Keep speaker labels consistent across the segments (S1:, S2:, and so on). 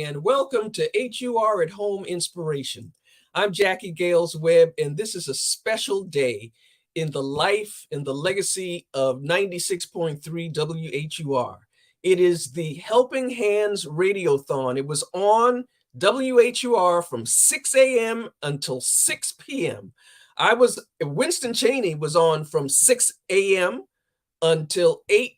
S1: and welcome to HUR at Home Inspiration. I'm Jacquie Gales Webb, and this is a special day in the life and the legacy of 96.3 WHUR. It is the Helping Hands Radiothon. It was on WHUR from 6 a.m. until 6 p.m. Winston Cheney was on from 6 a.m. until 8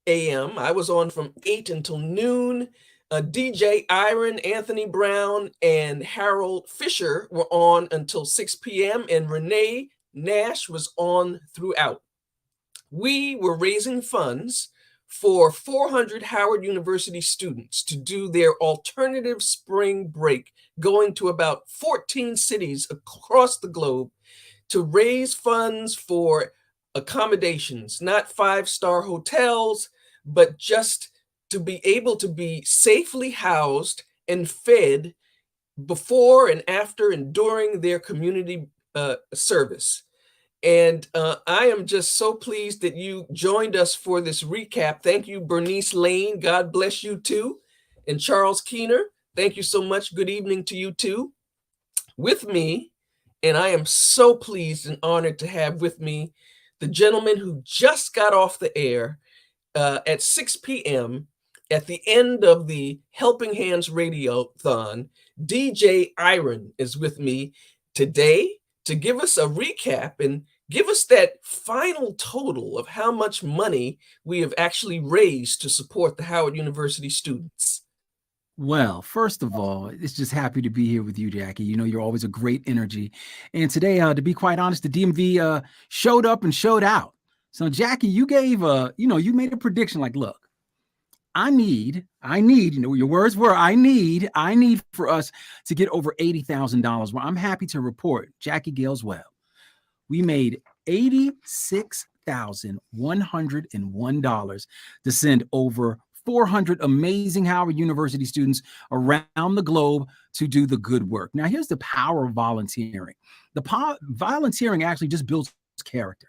S1: a.m. I was on from 8 until noon. DJ Iron, Anthony Brown, and Harold Fisher were on until 6 p.m. and Renee Nash was on throughout. We were raising funds for 400 Howard University students to do their alternative spring break, going to about 14 cities across the globe to raise funds for accommodations, not five-star hotels, but just to be able to be safely housed and fed before and after and during their community service. And I am just so pleased that you joined us for this recap. Thank you, Bernice Lane. God bless you too. And Charles Keener, thank you so much. Good evening to you too. With me, and I am so pleased and honored to have with me the gentleman who just got off the air at 6 p.m. at the end of the Helping Hands Radiothon. DJ Iron is with me today to give us a recap and give us that final total of how much money we have actually raised to support the Howard University students.
S2: Well, first of all, it's just happy to be here with you, Jackie. You know, you're always a great energy. And today, to be quite honest, the DMV showed up and showed out. So, Jackie, you gave you made a prediction like, look, I need, your words were, I need for us to get over $80,000. Well, I'm happy to report, Jacquie Gales Webb, we made $86,101 to send over 400 amazing Howard University students around the globe to do the good work. Now, here's the power of volunteering. Volunteering actually just builds character.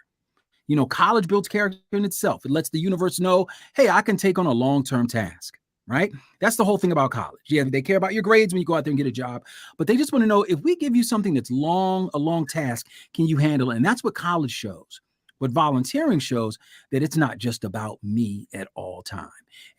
S2: You know, college builds character in itself. It lets the universe know, hey, I can take on a long-term task, right? That's the whole thing about college. Yeah, they care about your grades when you go out there and get a job, but they just want to know, if we give you something that's a long task, can you handle it? And that's what college shows. But volunteering shows that it's not just about me at all time.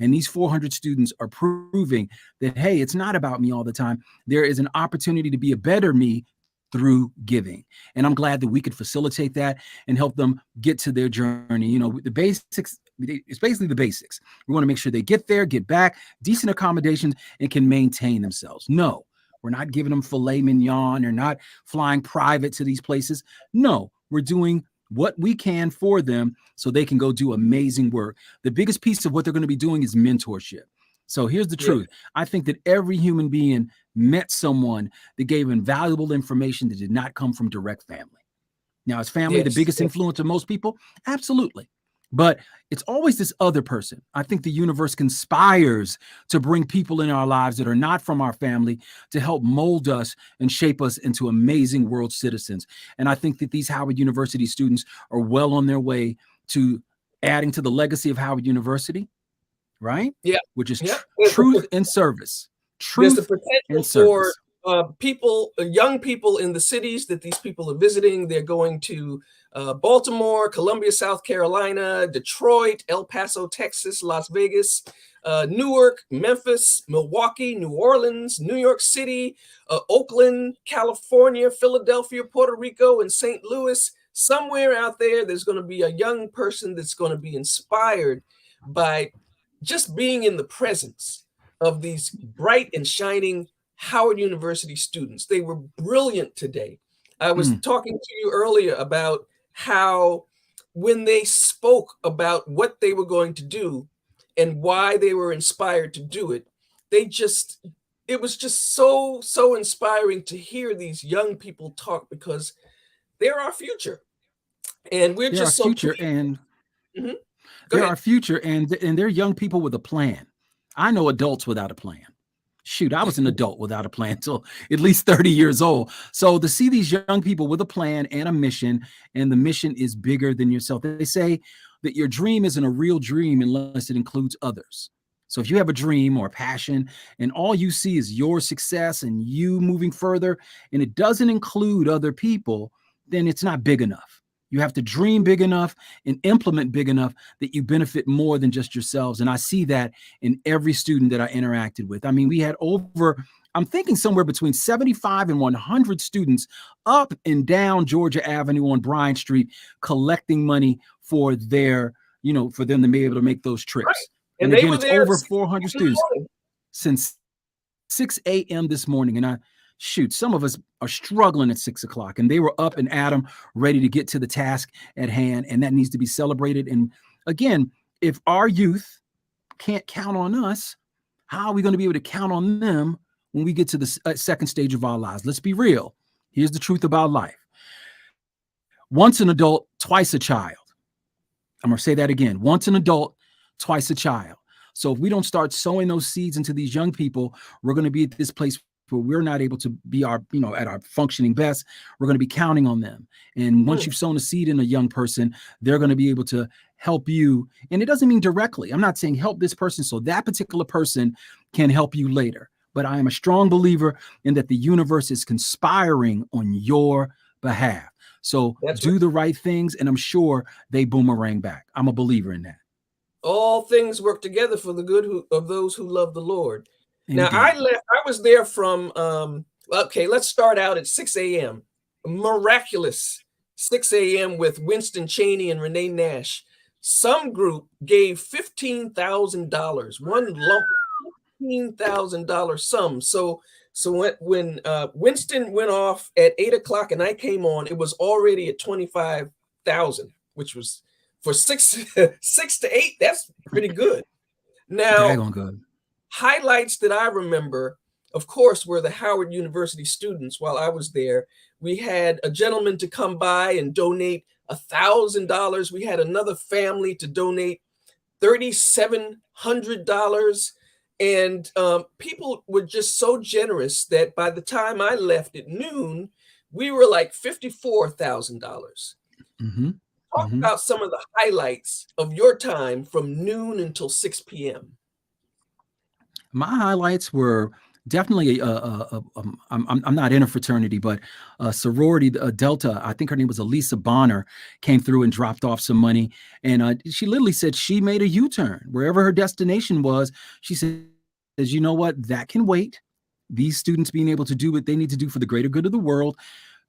S2: And these 400 students are proving that, hey, it's not about me all the time. There is an opportunity to be a better me through giving. And I'm glad that we could facilitate that and help them get to their journey. You know, the basics, it's basically the basics. We want to make sure they get there, get back, decent accommodations, and can maintain themselves. No, we're not giving them filet mignon or not flying private to these places. No, we're doing what we can for them so they can go do amazing work. The biggest piece of what they're going to be doing is mentorship. So here's the truth. I think that every human being met someone that gave him valuable information that did not come from direct family. Now, is family the biggest influence of most people? Absolutely. But it's always this other person. I think the universe conspires to bring people in our lives that are not from our family to help mold us and shape us into amazing world citizens. And I think that these Howard University students are well on their way to adding to the legacy of Howard University, right?
S1: Yeah.
S2: Which is truth and service.
S1: There's the potential for people, young people in the cities that these people are visiting. They're going to Baltimore, Columbia, South Carolina, Detroit, El Paso, Texas, Las Vegas, Newark, Memphis, Milwaukee, New Orleans, New York City, Oakland, California, Philadelphia, Puerto Rico, and St. Louis. Somewhere out there, there's going to be a young person that's going to be inspired by just being in the presence of these bright and shining Howard University students. They were brilliant today. I was talking to you earlier about how when they spoke about what they were going to do and why they were inspired to do it, it was just so inspiring to hear these young people talk, because they're our future. And we're just so
S2: future and they're our future, and they're young people with a plan. I know adults without a plan. Shoot, I was an adult without a plan until at least 30 years old. So to see these young people with a plan and a mission, and the mission is bigger than yourself. They say that your dream isn't a real dream unless it includes others. So if you have a dream or a passion and all you see is your success and you moving further, and it doesn't include other people, then it's not big enough. You have to dream big enough and implement big enough that you benefit more than just yourselves. And I see that in every student that I interacted with. I mean, we had over, I'm thinking somewhere between 75 and 100 students up and down Georgia Avenue on Bryant Street collecting money for their, for them to be able to make those trips.
S1: Right.
S2: And
S1: they
S2: again,
S1: were
S2: it's
S1: there
S2: over 400 students since 6 a.m. this morning. And some of us are struggling at 6 o'clock, and they were up and at 'em, ready to get to the task at hand. And that needs to be celebrated. And again, if our youth can't count on us, how are we going to be able to count on them when we get to the second stage of our lives? Let's be real. Here's the truth about life. Once an adult, twice a child. I'm going to say that again. Once an adult, twice a child. So if we don't start sowing those seeds into these young people, we're going to be at this place where we're not able to be at our functioning best. We're going to be counting on them. And once you've sown a seed in a young person, they're going to be able to help you. And it doesn't mean directly. I'm not saying help this person so that particular person can help you later. But I am a strong believer in that the universe is conspiring on your behalf. So do the right things, and I'm sure they boomerang back. I'm a believer in that.
S1: All things work together for the good of those who love the Lord.
S2: Indeed.
S1: Now, I was there from, let's start out at 6 a.m. Miraculous 6 a.m. with Winston Cheney and Renee Nash. Some group gave $15,000, one lump $15,000 sum. So when Winston went off at 8 o'clock and I came on, it was already at 25,000, which was for 6 to 8. That's pretty good. Now,
S2: good.
S1: Highlights that I remember, of course, were the Howard University students. While I was there, we had a gentleman to come by and donate $1,000. We had another family to donate $3,700. And people were just so generous that by the time I left at noon, we were like $54,000. Talk about some of the highlights of your time from noon until 6 p.m.
S2: My highlights were definitely, I'm not in a fraternity, but a sorority, Delta, I think her name was Elisa Bonner, came through and dropped off some money. And she literally said she made a U-turn. Wherever her destination was, she says, you know what, that can wait. These students being able to do what they need to do for the greater good of the world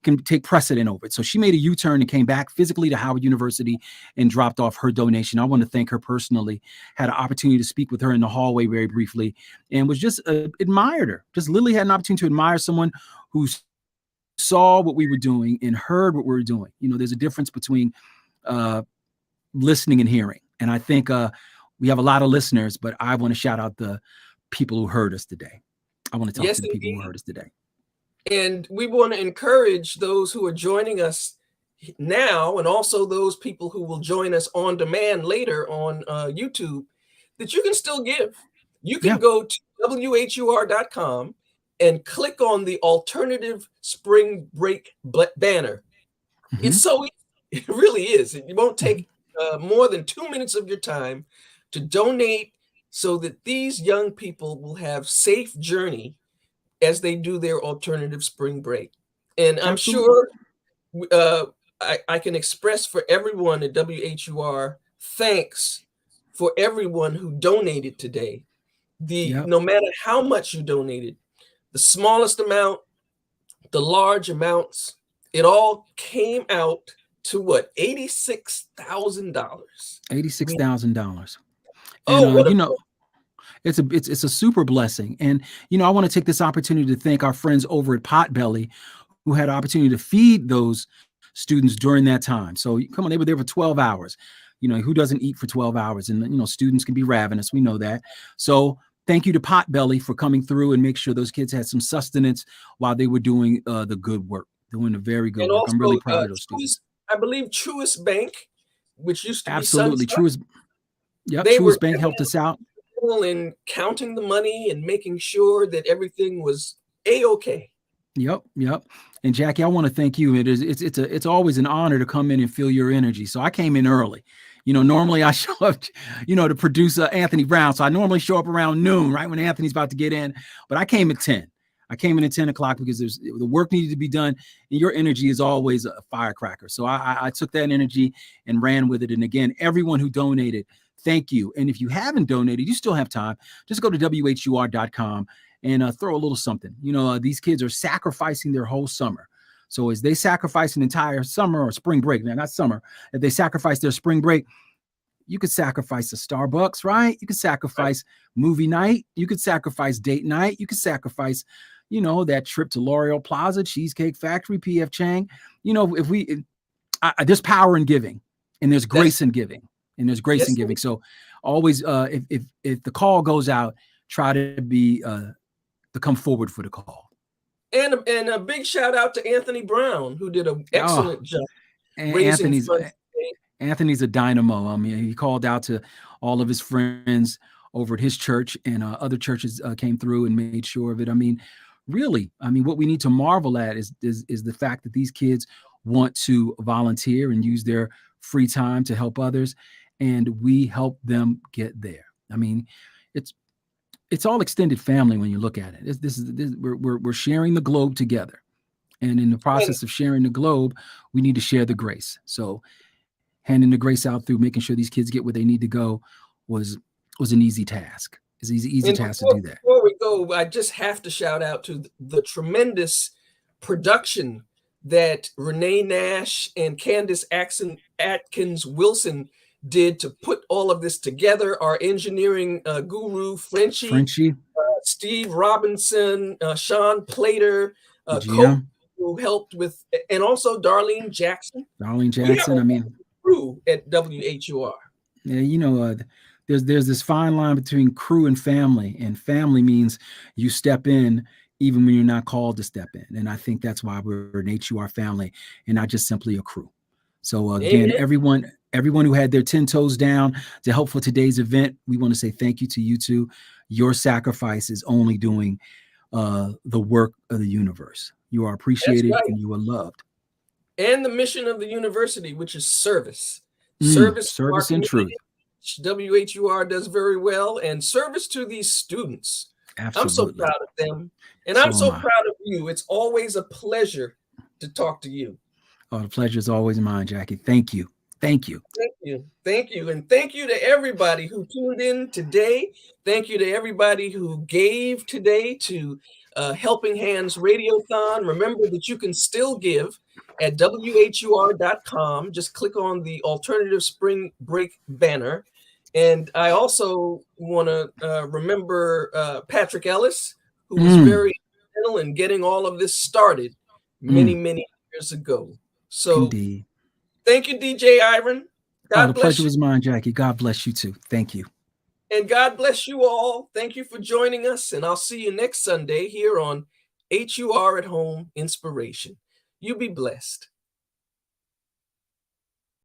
S2: can take precedent over it. So she made a U-turn and came back physically to Howard University and dropped off her donation. I want to thank her personally. Had an opportunity to speak with her in the hallway very briefly and was just admired her. Just literally had an opportunity to admire someone who saw what we were doing and heard what we were doing. There's a difference between listening and hearing. And I think we have a lot of listeners, but I want to shout out the people who heard us today. I want to talk to the people who heard us today.
S1: And we want to encourage those who are joining us now, and also those people who will join us on demand later on YouTube, that you can still give. You can go to WHUR.com and click on the alternative spring break banner. It's so easy. It really is. It won't take more than 2 minutes of your time to donate so that these young people will have safe journey as they do their alternative spring break. And I'm sure I can express for everyone at WHUR thanks for everyone who donated today. No matter how much you donated, the smallest amount, the large amounts, it all came out to what? $86,000.
S2: $86,000. And it's a super blessing. And I want to take this opportunity to thank our friends over at Potbelly who had an opportunity to feed those students during that time. So come on, they were there for 12 hours. Who doesn't eat for 12 hours? And students can be ravenous. We know that. So thank you to Potbelly for coming through and make sure those kids had some sustenance while they were doing the good work, doing the very good work. I'm really proud of those students.
S1: I believe Truist Bank, which used to
S2: absolutely
S1: be
S2: Truist. Yep, Truist Bank helped us out
S1: in counting the money and making sure that everything was a-okay.
S2: Yep. And Jackie, I want to thank you. It's always an honor to come in and feel your energy. So I came in early. Normally I show up, to produce Anthony Brown. So I normally show up around noon, right when Anthony's about to get in. But I came at 10. I came in at 10 o'clock because the work needed to be done. And your energy is always a firecracker. So I took that energy and ran with it. And again, everyone who donated, thank you. And if you haven't donated, you still have time. Just go to WHUR.com and throw a little something. These kids are sacrificing their whole summer. So as they sacrifice an entire summer or spring break, now not summer, if they sacrifice their spring break, you could sacrifice a Starbucks, right? You could sacrifice movie night. You could sacrifice date night. You could sacrifice, that trip to L'Oreal Plaza, Cheesecake Factory, P.F. Chang. There's power in giving, and there's grace in giving, and there's grace in giving. So always, if the call goes out, try to come forward for the call.
S1: And a big shout out to Anthony Brown, who did an excellent job.
S2: Anthony's a dynamo. I mean, he called out to all of his friends over at his church, and other churches came through and made sure of it. I mean, really, what we need to marvel at is the fact that these kids want to volunteer and use their free time to help others, and we help them get there. I mean, it's all extended family when you look at it. We're sharing the globe together, and in the process of sharing the globe, we need to share the grace. So handing the grace out through making sure these kids get where they need to go was an easy task. It's an easy task to do that.
S1: Before we go, I just have to shout out to the tremendous production that Renee Nash and Candace Atkins Wilson did to put all of this together. Our engineering guru, Frenchie. Steve Robinson, Sean Plater, Coach, who helped with, and also Darlene Jackson. Crew at WHUR.
S2: Yeah, there's this fine line between crew and family means you step in even when you're not called to step in. And I think that's why we're an HUR family and not just simply a crew. So again, everyone who had their 10 toes down to help for today's event, we want to say thank you to you two. Your sacrifice is only doing the work of the universe. You are appreciated and you are loved.
S1: And the mission of the university, which is service.
S2: Service and truth.
S1: WHUR does very well, and service to these students.
S2: Absolutely.
S1: I'm so proud of them. And I'm so proud of you. It's always a pleasure to talk to you.
S2: Oh, the pleasure is always mine, Jackie. Thank you. Thank you.
S1: Thank you. Thank you. And thank you to everybody who tuned in today. Thank you to everybody who gave today to Helping Hands Radiothon. Remember that you can still give at WHUR.com. Just click on the Alternative Spring Break banner. And I also want to remember Patrick Ellis, who was very instrumental in getting all of this started many years ago. So
S2: indeed.
S1: Thank you, DJ Iron.
S2: The pleasure was mine, Jackie. God bless you too. Thank you.
S1: And God bless you all. Thank you for joining us. And I'll see you next Sunday here on HUR at Home Inspiration. You be blessed.